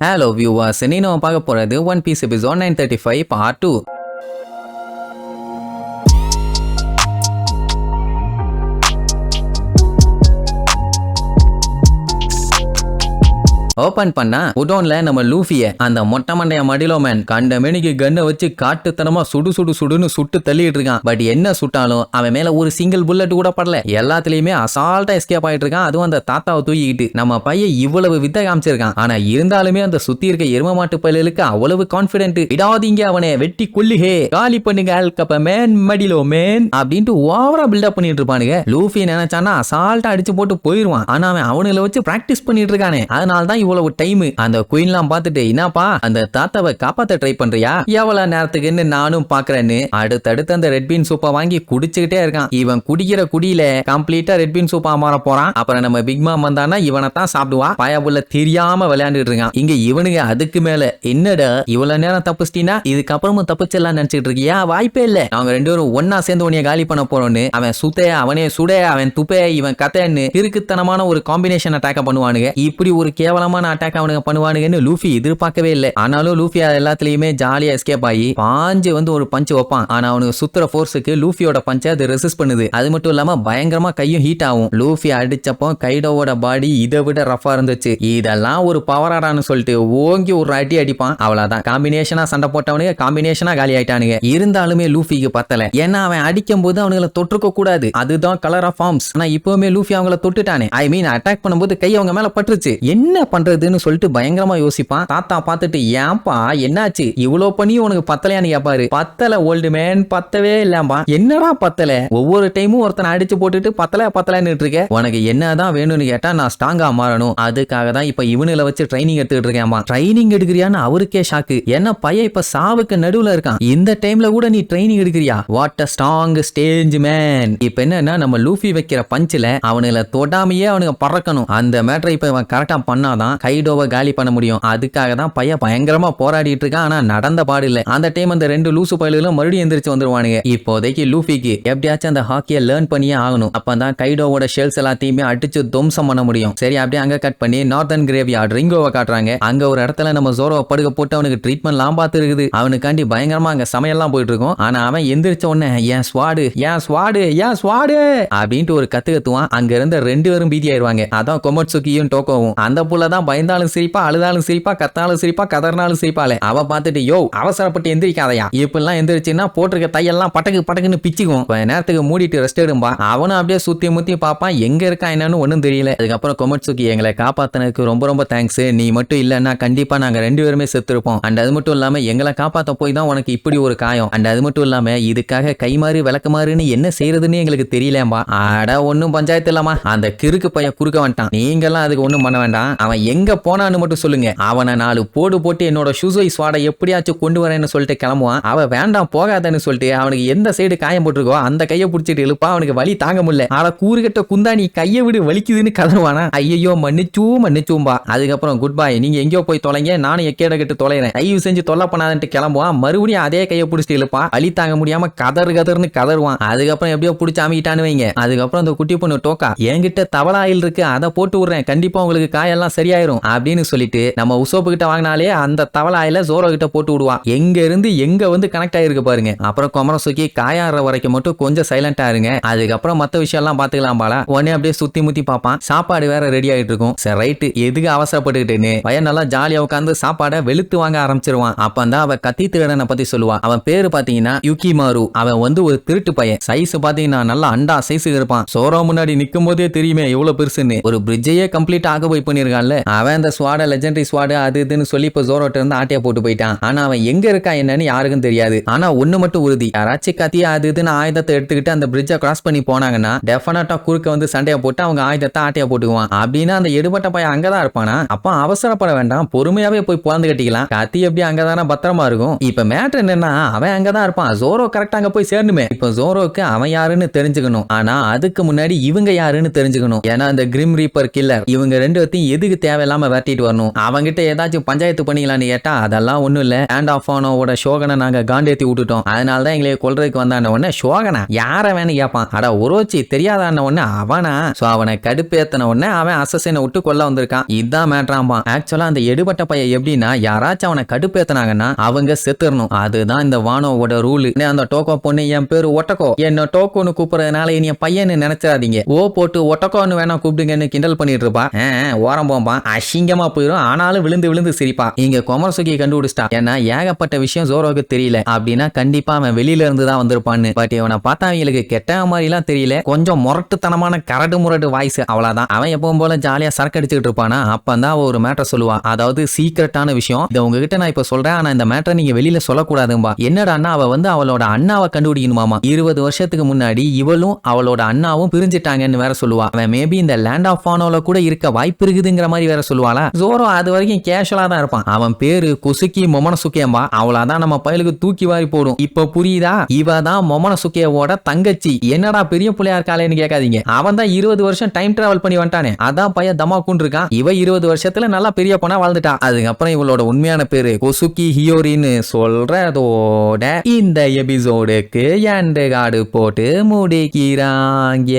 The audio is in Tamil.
ஹலோ வியூவர்ஸ், இன்னைக்கு நம்ம பார்க்க போறது One Piece episode 935 part 2. Open பண்ணா உடோன்ல நம்ம லூஃபிய அந்த மொட்டை மண்டைய மடிலோ மேன் கண்ட மேனிக்கு கண்ணை வச்சு காட்டுத்தனமா சுடுன்னு சுட்டு தள்ளிட்டு இருக்கான். பட் என்ன சுட்டாலும் அவன் மேல ஒரு சிங்கிள் புல்லட் கூட படல. எல்லாத்துலயுமே அசால்ட்டா எஸ்கேப் ஆயிட்டு இருக்கான். அதுவும் அந்த தாத்தாவை தூக்கிட்டு நம்ம பையன் இவ்வளவு வித்த காமிச்சிருக்கான். ஆனா இருந்தாலுமே அந்த சுத்தி இருக்க எரும மாட்டு பயிலுக்கு அவ்வளவு கான்பிடென்ட். விடாதீங்க, அவனை வெட்டி கொல்லுகே, காலி பண்ணுங்க ஆல்கப்ப மேன் மடிலோ மேன் அப்படின்ட்டு ஓவரா பில்டப் பண்ணிட்டு இருப்பானுங்க. லூஃபி நினைச்சானா அசால்ட்டா அடிச்சு போட்டு போயிருவான். ஆனா அவன் அவனுல வச்சு பிராக்டிஸ் பண்ணிட்டு இருக்கானே, அதனால தான் இவ்வளவு டைம். அந்த குயின்லாம் பார்த்துட்டு என்னப்பா அந்த தாத்தாவை காப்பாத்த ட்ரை பண்றியா, எவ்வளவு நேரத்துக்குன்னு நானும் பாக்குறேன்னு அடுத்தடுத்து அந்த ரெட் பீன் சூப்பை வாங்கி குடிச்சுக்கிட்டே இருக்கான். இவன் குடிக்கிற குடியில கம்ப்ளீட்டா ரெட் பீன் சூப்பா மாற போறான். அப்புறம் நம்ம பிக் மாம் வந்தானா இவனை தான் சாப்பிடுவா. பயபுள்ள தெரியாம விளையாண்டுட்டு இருக்கான். இங்க இவனுங்க அதுக்கு மேல என்னடா இவ்வளவு நேரம் தப்பிச்சிட்டீனா இதுக்கப்புறமும் தப்பிச்செல்லாம் நினைச்சிட்டு இருக்கியா, வாய்ப்பே இல்ல. அவங்க ரெண்டு பேரும் ஒன்னா சேர்ந்து உன்னைய காலி பண்ண போறோம்னு அவன் சுத்த அவனே சுட அவன் துப்ப இவன் கத்தன்னு இருக்குத்தனமான ஒரு காம்பினேஷன் அட்டாக்க பண்ணுவானுங்க. இப்படி ஒரு கேவலமான அட்டாக் அவனுங்க பண்ணுவானுங்கன்னு லூஃபி எதிர்பார்க்கவே இல்லை. ஆனாலும் லூஃபி எல்லாத்துலயுமே ஜாலியா எஸ்கேப் ஆகி பாஞ்சு வந்து ஒரு பஞ்ச் வைப்பான். ஆனா அவனுக்கு சுத்துற போர்ஸுக்கு லூஃபியோட பஞ்சை அது ரெசிஸ்ட் பண்ணுது. அது மட்டும் இல்லாம பயங்கரமா கையும் ஹீட் ஆகும். லூஃபி அடிச்சப்போ கைடோவோட பாடி இதை விட ரஃபா இருந்துச்சு. இதெல்லாம் ஒரு பவராடான்னு சொல்லிட்டு ஓங்கி ஒரு அடி அடிப்பான். அவ்வளவுதான், காம்பினேஷனா சண்டை போட்டவனுங்க காம்பினேஷனா காலி ஆயிட்டானுங்க. இருந்தாலுமே லூஃபிக்கு பத்தல. ஏன்னா அவன் அடிக்கும் போது அவனுங்களை தொற்றுக்க கூடாது, அதுதான் கலர் ஆஃப் ஃபார்ம்ஸ். ஆனா இப்பவுமே லூஃபி அவங்கள தொட்டுட்டானே, ஐ மீன் அட்டாக் பண்ணும்போது கை அவங்க மேல பட்டுருச்சு. என்ன பண்றதுன்னு சொல்லிட்டு பயங்கரமா யோசிப்பான். தாத்தா பார்த்துட்டு ஏன்பா என்னாச்சு இவ்வளவு பண்ணி உனக்கு பத்தலையான்னு கேப்பாரு. பத்தல ஓல்டு மேன், பத்தவே இல்லம்பா. என்னடா பத்தல, ஒவ்வொரு டைமும் ஒருத்தனை அடிச்சு போட்டுட்டு பத்தலன்னு இருக்க, உனக்கு என்னதான் வேணும்னு கேட்டா நான் ஸ்ட்ராங்கா மாறணும், அதுக்காக தான் இப்ப இவனுல வச்சு ட்ரைனிங் எடுத்துட்டு இருக்கேன்பா. ட்ரைனிங் எடுக்கிறியான்னு அவருக்கே ஷாக்கு. என்ன பையன் இப்ப சாவுக்கு நடுவுல இருக்கான், இந்த டைம்ல கூட நீ ட்ரைனிங் எடுக்கிறியா, what a strong stage man. இப்ப என்னன்னா நம்ம லூஃபி வைக்கிற பஞ்சில அவனுல தொடாமையே அவனுக்கு பறக்கணும். அந்த மேட்டரை இப்ப இவன் கரெக்டா பண்ணாதான் கைடோவை காலி பண்ண முடியும். அதுக்காக தான் பையன் பயங்கரமா போராடிட்டு இருக்கான். ஆனா நடந்த பாடு இல்ல. அந்த டைம் அந்த ரெண்டு லூசு பயலுகளும் மறுபடியும் எந்திரிச்சு வந்துருவானுங்க. இப்போதைக்கு லூஃபிக்கு எப்படியாச்சும் அந்த ஹாக்கியை லேர்ன் பண்ணியே ஆகணும். அப்பதான் கைடோவோட ஷெல்ஸ் எல்லாத்தையுமே அடிச்சு துவம்சம் பண்ண முடியும். சரி, அப்படியே அங்க கட் பண்ணி நார்தன் கிரேவ்யார்ட் ரிங்கோவை காட்டுறாங்க. அங்க ஒரு இடத்துல நம்ம ஜோரோவை படுக்க போட்டு அவனுக்கு ட்ரீட்மெண்ட்லாம் பார்த்து இருக்குது. அவனுக்காண்டி பயங்கரமா அங்க சமையல்லாம் போயிட்டு இருக்கும். ஆனா அவன் எந்திரிச்ச உடனே ஏன் ஸ்வாடு அப்படின்ட்டு ஒரு கத்துவான். அங்க இருந்த ரெண்டு பேரும் பீதி ஆயிருவாங்க. அதான் கொமட்சுகியும் டோக்கோவும். அந்த புள்ள தான் பயந்தாலும் சிரிப்பா, அழுதாலும் சிரிப்பா, கத்தாலும் சிரிப்பா, கதர்னாலும் சிரிப்பாலே. அவ பார்த்துட்டு யோ அவசரப்பட்டு எந்திரிக்காதையா, இப்பெல்லாம் எந்திரிச்சுன்னா போட்டிருக்க தையெல்லாம் பட்டக்குன்னு பிச்சுக்கும், கொஞ்ச நேரத்துக்கு மூடிட்டு ரெஸ்ட் எடும்பா. அவனும் அப்படியே சுத்தி முத்தி பாப்பான், எங்க இருக்கா என்னன்னு ஒன்னும் தெரியல. அதுக்கப்புறம் கொமட்சுகி எங்களை காப்பாத்தினதுக்கு ரொம்ப தேங்க்ஸ், நீ மட்டும் இல்லன்னா கண்டிப்பா நாங்க ரெண்டு பேருமே செத்துருப்போம். அண்ட் அது மட்டும் இல்லாம எங்களை காப்பாத்த போய் தான் உனக்கு இப்படி ஒரு காயம். அண்ட் அது மட்டும் இல்லாம இதுக்காக கை மாறி விளக்குமாறுன்னு என்ன செய்யறதுன்னு எங்களுக்கு தெரியலம்பா. ஆட ஒன்னும் பஞ்சாயத்து இல்லாமா, அந்த கிறுக்கு பையன் குறுக்க வந்துட்டான், நீங்கெல்லாம் அதுக்கு ஒண்ணும் பண்ண வேண்டாம். அவன் எங்க போனான்னு மட்டும் சொல்லுங்க, அவனை 4 போட்டு என்னோட ஷூசை ஸ்வாடை எப்படியாச்சும் கொண்டு வரேன்னு சொல்லிட்டு கிளம்புவான். அவன் வேண்டாம் போகாதன்னு சொல்லிட்டு அவனுக்கு எந்த சைடு காயம் போட்டிருக்கோ அந்த கையை பிடிச்சிட்டு இழுப்பா. அவனுக்கு வலி தாங்க முடியல. ஆனா கூறுகட்ட குந்தா நீ கையை விடு வலிக்குதுன்னு கதறுவானா. ஐயோ மன்னிச்சூம்பா. அதுக்கப்புறம் குட் பாய், நீங்க எங்கேயோ போய் தொலைங்க, நானும் எக்கேட கட்டு தொலைறேன், தயவு செஞ்சு தொல்லை பண்ணாதன்ட்டு கிளம்புவான். மறுபடியும் அதே கையை பிடிச்சிட்டு இழுப்பா. வலி தாங்க முடியாம கதறுன்னு கதறுவான். அதுக்கப்புறம் எப்படியோ பிடிச்சி அமைக்கிட்டான்னு வைங்க. அதுக்கப்புறம் அந்த குட்டி பொண்ணு டோக்கா, என்கிட்ட தவளாயில் இருக்கு, அதை போட்டு விடுறேன், கண்டிப்பா உங்களுக்கு காயெல்லாம் சரியாயிரும் அப்படின்னு சொல்லிட்டு நம்ம உசோப்பு கிட்ட வாங்கினாலே அந்த தவளாயில ஜோரோ கிட்ட போட்டு விடுவா. எங்க இருந்து எங்க வந்து கனெக்ட் ஆயிருக்கு பாருங்க. அப்புறம் கொமரசுக்கி காயாற வரைக்கும் மட்டும் கொஞ்சம் சைலண்டா இருங்க, அதுக்கப்புறம் மத்த விஷயம் எல்லாம் பாத்துக்கலாம் பாலா. உடனே அப்படியே சுத்தி முத்தி பாப்பான். சாப்பாடு வேற ரெடி ஆயிட்டு இருக்கும். சரி ரைட்டு, எதுக்கு அவசரப்பட்டுக்கிட்டுன்னு பையன் நல்லா ஜாலியா உட்காந்து சாப்பாடை வெளுத்து வாங்க ஆரம்பிச்சிருவான். அப்பந்தான் அவ கத்தி திருடனை பத்தி சொல்லுவான். அவன் பேரு பாத்தீங்கன்னா யுகிமாரு. அவன் வந்து ஒரு திருட்டு பையன். சைஸ் பாத்தீங்கன்னா நல்லா அண்டா சைஸ் இருப்பான். சோரோ முன்னாடி நிக்கும் போதே தெரியுமே எவ்வளவு பெருசுன்னு. ஒரு பிரிட்ஜையே கம்ப்ளீட் ஆக போய் பண்ணிருக்கான்ல. அவன் அந்த ஸ்வாட லெஜெண்டரி ஸ்வாடு அது இதுன்னு சொல்லி இப்ப ஜோரோட்ட இருந்து ஆட்டையா போட்டு போயிட்டான். ஆனா அவன் எங்க இருக்கா என்னன்னு யாருக்கும் தெரியாது. ஆனா ஒண்ணு மட்டும் உறுதி, யாராச்சும் கத்தியா அது இதுன்னு ஆயுதத்தை எடுத்துக்கிட்டு அந்த பிரிட்ஜை கிராஸ் பண்ணி போனாங்கன்னா டெஃபினட்டா குறுக்க வந்து சண்டையை போட்டு அவங்க ஆயுதத்தை ஆட்டையா போட்டுக்குவான். அப்படின்னா அந்த எடுபட்ட பையன் அங்கதான் இருப்பானா. அப்ப அவசரப்பட வேண்டாம், பொறுமையாவே போய் பிறந்து கட்டிக்கலாம். கத்தி எப்படி அங்கதானே பத்திரமா இருக்கும். இப்ப மேட்டர் என்னன்னா அவன் அங்கதான் இருப்பான், ஜோரோ கரெக்டா அங்க போய் சேரணுமே. இப்ப ஜோரோக்கு அவன் யாருன்னு தெரிஞ்சுக்கணும். ஆனா அதுக்கு முன்னாடி இவங்க யாருன்னு தெரிஞ்சுக்கணும். ஏன்னா அந்த கிரிம் ரீப்பர் கில்லர் இவங்க ரெண்டு பேர்த்தையும் எதுக்கு தேவை தேவையில்லாம விரட்டிட்டு வரணும். அவங்கிட்ட ஏதாச்சும் பஞ்சாயத்து பண்ணிக்கலான்னு கேட்டா அதெல்லாம் ஒண்ணும் இல்ல. ஹேண்ட் ஆஃப் ஆனோட ஷோகனை நாங்க காண்டேத்தி விட்டுட்டோம். அதனாலதான் எங்களை கொல்றதுக்கு வந்தான உடனே ஷோகனா யார வேணும் கேட்பான். அட ஒரோச்சி தெரியாதான உடனே அவனா. சோ அவனை கடுப்பேத்தன உடனே அவன் அசசினை விட்டு கொல்ல வந்திருக்கான். இதுதான் மேட்ராம்பான். ஆக்சுவலா அந்த எடுபட்ட பையன் எப்படின்னா யாராச்சும் அவனை கடுப்பேத்தினாங்கன்னா அவங்க செத்துறணும். அதுதான் இந்த வானோவோட ரூல். அந்த டோக்கோ பொண்ணு என் பேரு ஒட்டக்கோ, என்ன டோக்கோன்னு கூப்பிடுறதுனால இனி பையன்னு நினைச்சாதீங்க. ஓ போட்டு ஒட்டக்கோன்னு வேணா கூப்பிடுங்கன்னு கிண்டல் பண்ணிட்டு இருப்பா. ஓரம் போம்பான். அசிங்கமா போயிடும். ஆனாலும் விழுந்து விழுந்து சிரிப்பா. இங்க கொமரசுகி கண்டுபிடிச்சிட்டா. ஏன்னா ஏகப்பட்ட விஷயம் ஜோரோக்கு தெரியல அப்படின்னா கண்டிப்பா அவன் வெளியில இருந்து தான் வந்திருப்பான்னு. பட் இவனை பார்த்தா அவங்களுக்கு கெட்ட மாதிரி எல்லாம் தெரியல. கொஞ்சம் முரட்டுத்தனமான கரடு முரடு வாய்ஸ் அவ்வளவுதான். அவன் எப்பவும் போல ஜாலியா சரக்கு அடிச்சுட்டு இருப்பானா. அப்பதான் ஒரு மேட்டர் சொல்லுவா. அதாவது சீக்கிரட்டான விஷயம். இதை உங்ககிட்ட நான் இப்ப சொல்றேன். ஆனா இந்த மேட்டரை நீங்க வெளியில சொல்லக்கூடாதும்பா. என்னடான்னா அவ வந்து அவளோட அண்ணாவை கண்டுபிடிக்கணுமாமா. 20 வருஷத்துக்கு முன்னாடி இவளும் அவளோட அண்ணாவும் பிரிஞ்சிட்டாங்கன்னு வேற சொல்லுவா. அவன் மேபி இந்த லேண்ட் ஆஃப் ஆனோல கூட இருக்க வாய்ப்பு இருக்குதுங்கிற மாதிரி வேற சொல்லுவாளா. ஜோரோ அது வரைக்கும் கேஷுவலா தான் இருப்பான். அவன் பேரு குசுக்கி மொமனசுகேம்பா. அவளாதான் நம்ம பயலுக்கு தூக்கி வாரி போடும். இப்ப புரியுதா? இவ தான் மொமனசுகேவோட தங்கச்சி. என்னடா பெரிய புள்ளையா இருக்காளேன்னு கேட்காதீங்க. அவன் தான் 20 வருஷம் டைம் டிராவல் பண்ணி வந்துட்டானே. அதான் பையன் தமாக்குன்னு இருக்கான். இவ 20 வருஷத்துல நல்லா பெரிய பொண்ணா வாழ்ந்துட்டா. அதுக்கப்புறம் இவளோட உண்மையான பேரு கொசுக்கி ஹியோரின்னு சொல்றதோட இந்த எபிசோடுக்கு எண்டு கார்டு போட்டு முடிக்கிறாங்க.